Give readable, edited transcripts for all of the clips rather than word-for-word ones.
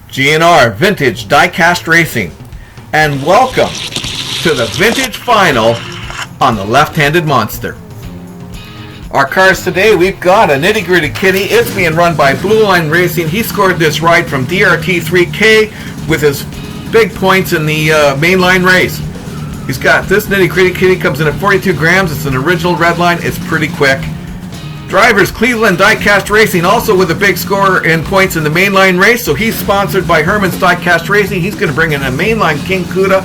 GNR Vintage Diecast Racing, and welcome to the Vintage Final on the Left-Handed Monster. Our cars today, we've got a Nitty Gritty Kitty. It's being run by Blueline Racing. He scored this ride from DRT3K with his big points in the mainline race. He's got this Nitty Gritty Kitty, comes in at 42 grams. It's an original Redline. It's pretty quick. Drivers, Cleveland Diecast Racing, also with a big score in points in the mainline race. So he's sponsored by Herman's Diecast Racing. He's going to bring in a mainline King Kuda.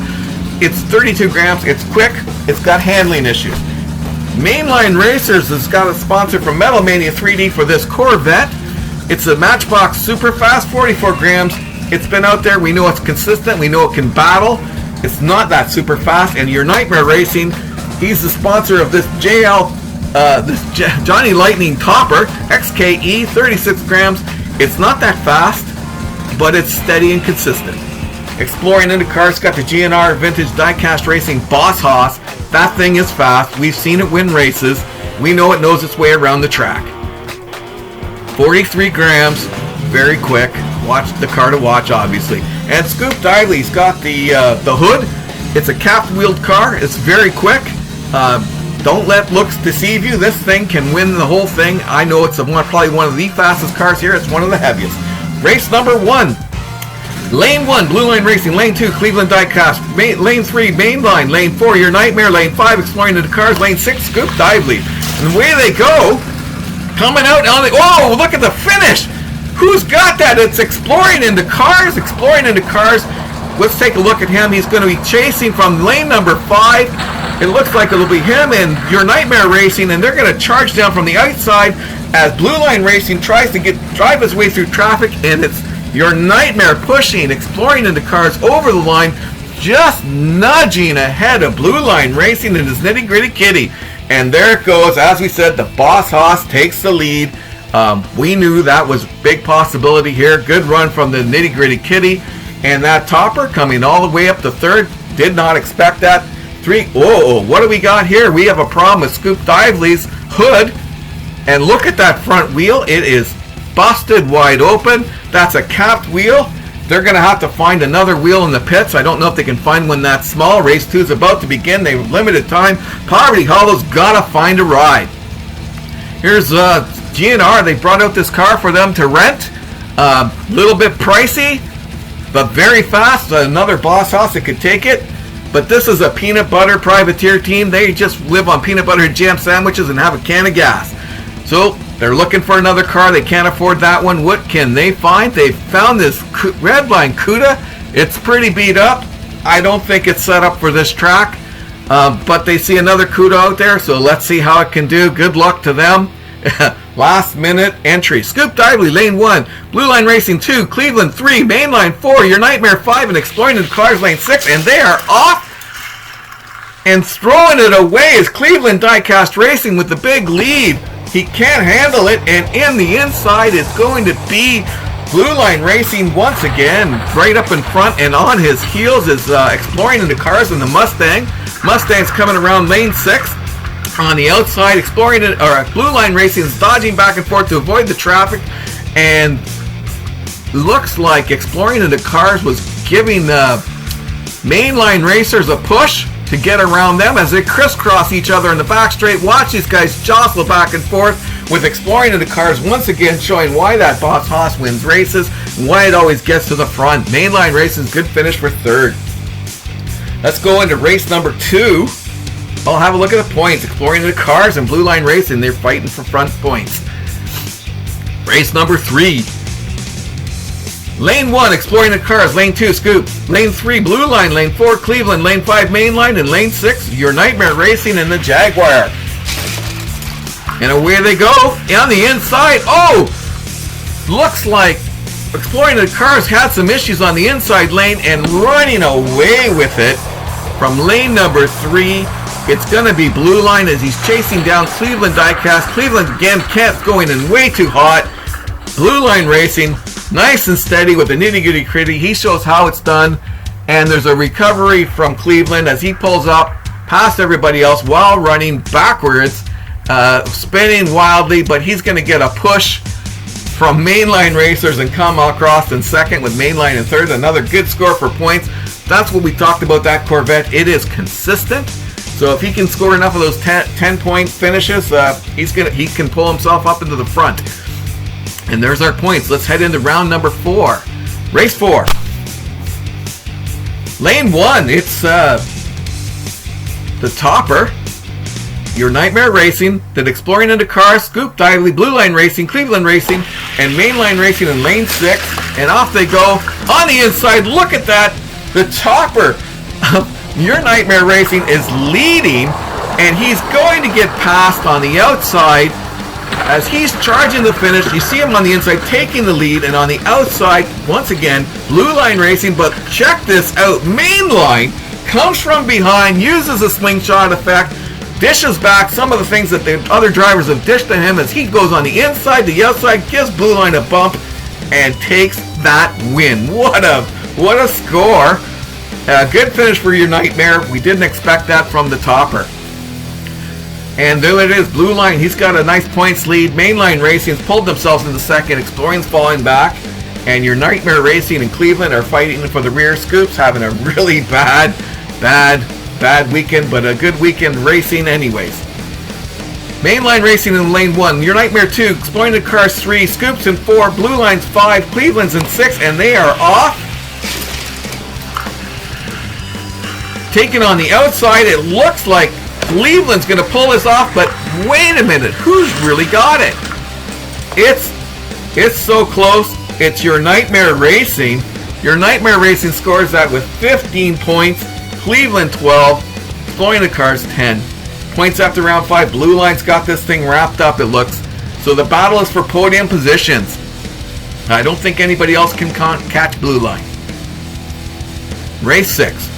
It's 32 grams. It's quick. It's got handling issues. Mainline Racers has got a sponsor from Metal Mania 3D for this Corvette. It's a Matchbox SuperFast, 44 grams. It's been out there. We know it's consistent. We know it can battle. It's not that super fast. And your Nightmare Racing, he's the sponsor of this Johnny Lightning Topper XKE, 36 grams. It's not that fast, but it's steady and consistent. Exploring into cars, got the GNR Vintage Diecast Racing Boss Hoss. That thing is fast. We've seen it win races. We know it knows its way around the track. 43 grams, very quick. Watch the car to watch, obviously. And Scoop Dively's got the hood. It's a capped-wheeled car. It's very quick. Don't let looks deceive you. This thing can win the whole thing. I know it's probably one of the fastest cars here. It's one of the heaviest. Race number 1. Lane 1, Blueline Racing. Lane 2, Cleveland Diecast. Lane 3, Mainline. Lane 4, Your Nightmare. Lane 5, Exploring into Cars. Lane 6, Scoop Dively. And away they go. Coming out on the... Oh, look at the finish. Who's got that? It's Exploring into Cars. Exploring into Cars. Let's take a look at him. He's going to be chasing from lane number 5. It looks like it'll be him and Your Nightmare Racing, and they're going to charge down from the outside as Blueline Racing tries to drive his way through traffic, and it's Your Nightmare pushing, Exploring into Cars over the line, just nudging ahead of Blueline Racing and his Nitty Gritty Kitty. And there it goes. As we said, the Boss Hoss takes the lead. We knew that was a big possibility here. Good run from the Nitty Gritty Kitty. And that Topper coming all the way up to third. Did not expect that. Whoa, what do we got here? We have a problem with Scoop Dively's hood. And look at that front wheel. It is busted wide open. That's a capped wheel. They're going to have to find another wheel in the pits. I don't know if they can find one that small. Race 2 is about to begin. They have limited time. Poverty Hollow's got to find a ride. Here's GNR. They brought out this car for them to rent. Little bit pricey, but very fast. Another Boss Hoss that could take it. But this is a peanut butter privateer team. They just live on peanut butter and jam sandwiches and have a can of gas. So they're looking for another car. They can't afford that one. What can they find? They found this Redline Kuda. It's pretty beat up. I don't think it's set up for this track. But they see another Kuda out there. So let's see how it can do. Good luck to them. Last minute entry. Scoop Dively, Lane 1. Blueline Racing 2. Cleveland 3. Mainline 4. Your Nightmare 5. And Exploring into Cars, Lane 6. And they are off. And throwing it away is Cleveland Diecast Racing with the big lead. He can't handle it. And in the inside, it's going to be Blueline Racing once again. Right up in front. And on his heels is Exploring into Cars and the Mustang. Mustang's coming around Lane 6. On the outside, Blueline Racing is dodging back and forth to avoid the traffic, and looks like Exploring into Cars was giving the Mainline Racers a push to get around them as they crisscross each other in the back straight. Watch these guys jostle back and forth with Exploring into Cars once again showing why that Boss Hoss wins races and why it always gets to the front. Mainline Racing's good finish for third. Let's go into race number 2. I'll have a look at the points. Exploring into Cars and Blueline Racing, they're fighting for front points. Race number 3. Lane 1, Exploring into Cars. Lane 2, Scoop. Lane 3, Blueline. Lane 4, Cleveland. Lane 5, Mainline. And Lane 6, Your Nightmare Racing and the Jaguar. And away they go. On the inside, looks like Exploring into Cars had some issues on the inside lane and running away with it from lane number 3. It's going to be Blueline as he's chasing down Cleveland Diecast. Cleveland again going in way too hot. Blueline Racing, nice and steady with the Nitty Gritty Kitty. He shows how it's done. And there's a recovery from Cleveland as he pulls up past everybody else while running backwards, spinning wildly. But he's going to get a push from Mainline racers and come across in second with Mainline in third. Another good score for points. That's what we talked about, that Corvette. It is consistent. So if he can score enough of those 10-point finishes, he can pull himself up into the front. And there's our points. Let's head into round number 4. Race 4. Lane 1. It's the topper. Your Nightmare Racing, then Exploring into Cars, Scoop Dively, Blueline Racing, Cleveland Racing, and Mainline Racing in lane 6. And off they go. On the inside, look at that. The topper of Your Nightmare Racing is leading, and he's going to get passed on the outside as he's charging the finish. You see him on the inside taking the lead, and on the outside, once again, Blueline Racing. But check this out. Mainline comes from behind, uses a slingshot effect, dishes back some of the things that the other drivers have dished to him as he goes on the inside, the outside, gives Blueline a bump, and takes that win. What a score. Good finish for Your Nightmare. We didn't expect that from the topper. And there it is, Blueline. He's got a nice points lead. Mainline Racing's pulled themselves into second. Exploring's falling back. And Your Nightmare Racing and Cleveland are fighting for the rear. Scoop's having a really bad weekend, but a good weekend racing anyways. Mainline Racing in lane 1. Your Nightmare 2. Exploring the Cars 3. Scoop's in 4. Blueline's 5. Cleveland's in 6. And they are off. Taken on the outside. It looks like Cleveland's going to pull this off, but wait a minute. Who's really got it? It's so close. It's Your Nightmare Racing. Your Nightmare Racing scores that with 15 points. Cleveland 12. Exploring the Cars 10. Points after round 5. Blueline's got this thing wrapped up, it looks. So the battle is for podium positions. I don't think anybody else can catch Blueline. Race 6.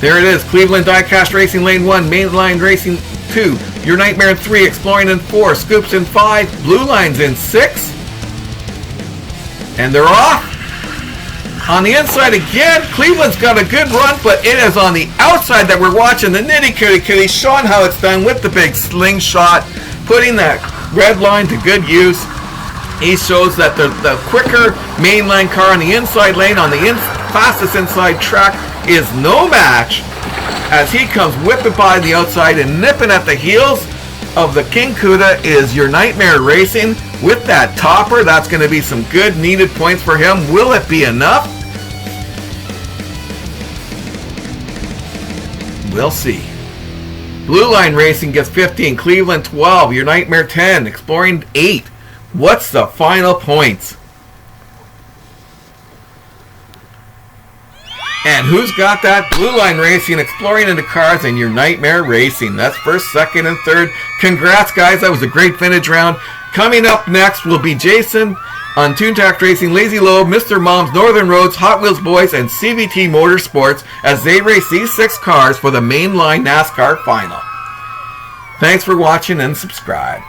There it is. Cleveland Diecast Racing lane 1. Mainline Racing 2. Your Nightmare in 3. Exploring in 4. Scoops in 5. Blueline's in 6. And they're off. On the inside again. Cleveland's got a good run, but it is on the outside that we're watching the nitty-gritty, showing how it's done with the big slingshot, putting that Redline to good use. He shows that the quicker Mainline car on the inside lane, on the fastest inside track, is no match as he comes whipping by the outside and nipping at the heels of the King Kuda is Your Nightmare Racing with that topper. That's going to be some good needed points for him. Will it be enough? We'll see. Blueline Racing gets 15, Cleveland 12, Your Nightmare 10, Exploring 8. What's the final points? And who's got that? Blueline Racing, Exploring into Cars, and Your Nightmare Racing. That's first, second, and third. Congrats, guys. That was a great vintage round. Coming up next will be Jason on Toontact Racing, Lazy Lobe, Mr. Mom's, Northern Roads, Hot Wheels Boys, and CVT Motorsports as they race these 6 cars for the Mainline NASCAR Final. Thanks for watching and subscribe.